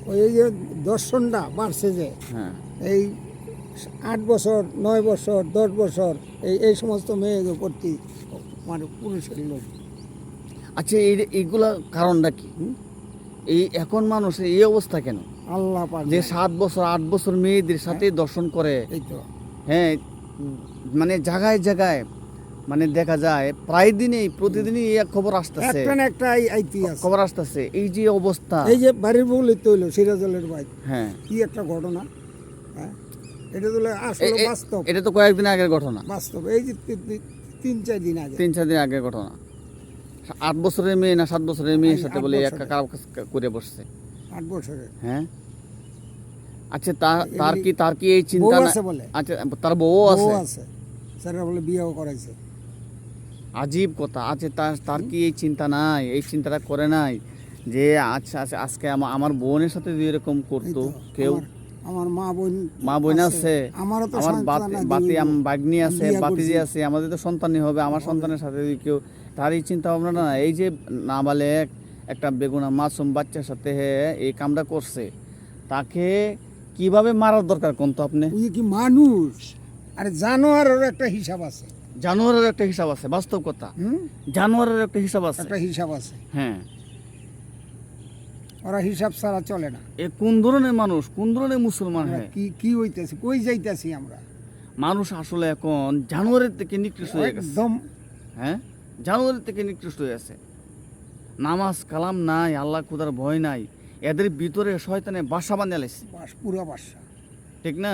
ওই যে দর্শনটা বাড়ছে যে হ্যাঁ এই 8 বছর 9 বছর 10 বছর এই সমস্ত মেয়েদের প্রতি মানে পুরুষের লোক। আচ্ছা এইগুলা কারণটা কি? এই এখন মানুষের এই অবস্থা কেন? আল্লাহ পাক যে জানে। 7 বছর 8 বছর মেয়েদের সাথে দর্শন করে, এই তো হ্যাঁ, মানে জায়গায় জায়গায় মানে দেখা যায় প্রায় দিনেই প্রতিদিনই এই খবর আসতেছে, একটা না একটা আইতি আছে। খবর আসতেছে। এই যে অবস্থা, এই যে বাড়ির বউলে তো হইলো সিরাজলের ভাই, হ্যাঁ, কি একটা ঘটনা, হ্যাঁ এটা তো আসলে বাস্তব, এটা তো কয়েকদিন আগের ঘটনা, বাস্তব। এই যে 3-4 দিন আগে, 3-4 দিন আগের ঘটনা। 8 বছরের মেয়ে না 7 বছরের মেয়ের সাথে 8 বলে বছরের। একটা কাজ করে বসছে, 8 বছরের হ্যাঁ। আচ্ছা তার কি এই বউ চিন্তা না? আছে বলে, আচ্ছা তার বউ বউ আছে, আছে, স্যার বলে বিয়েও করাইছে। আজীব কথা। আচ্ছা তার কি এই চিন্তা নাই, এই চিন্তাটা করে নাই যে আচ্ছা আচ্ছা আজকে আমার বোনের সাথে যদি এরকম এই করতো তো কেউ, আমার মা বোন আছে, আমারও তো আমার সন্তান আছে, বাগ্নি আছে, বিয়ে বাতিজি করছি। আছে, আমাদের তো সন্তানই হবে, আমার সন্তানের সাথে যদি কেউ, তার এই চিন্তা ভাবনা না। এই যে নাবালেক একটা বেগুনা মাসুম বাচ্চার সাথে এই কামটা করছে, তাকে কিভাবে মারার দরকার কোন তো আপনি? ওই কি মানুষ, আরে জানোয়ারের একটা হিসাব আছে। জানোয়ারের একটা হিসাব আছে, বাস্তব কথা, হুম, জানোয়ারের একটা হিসাব আছে, একটা হিসাব আছে, হ্যাঁ। ওরা হিসাব ছাড়া চলে না। এ কোন ধরনের মানুষ, কোন ধরনের মুসলমান? আমরা হ্যাঁ, কি হইতেছি, কই যাইতেছি আমরা? মানুষ আসলে এখন জানোয়ারের থেকে নিকৃষ্ট হয়ে গেছে, একদম হ্যাঁ, জানোয়ারের থেকে নিকৃষ্ট হয়ে গেছে। নামাজ কালাম নাই, আল্লাহ খুদার ভয় নাই, এদের ভিতরে শয়তানে বাসা বানিয়ে লাইছে, পুরা বাসা। ঠিক না?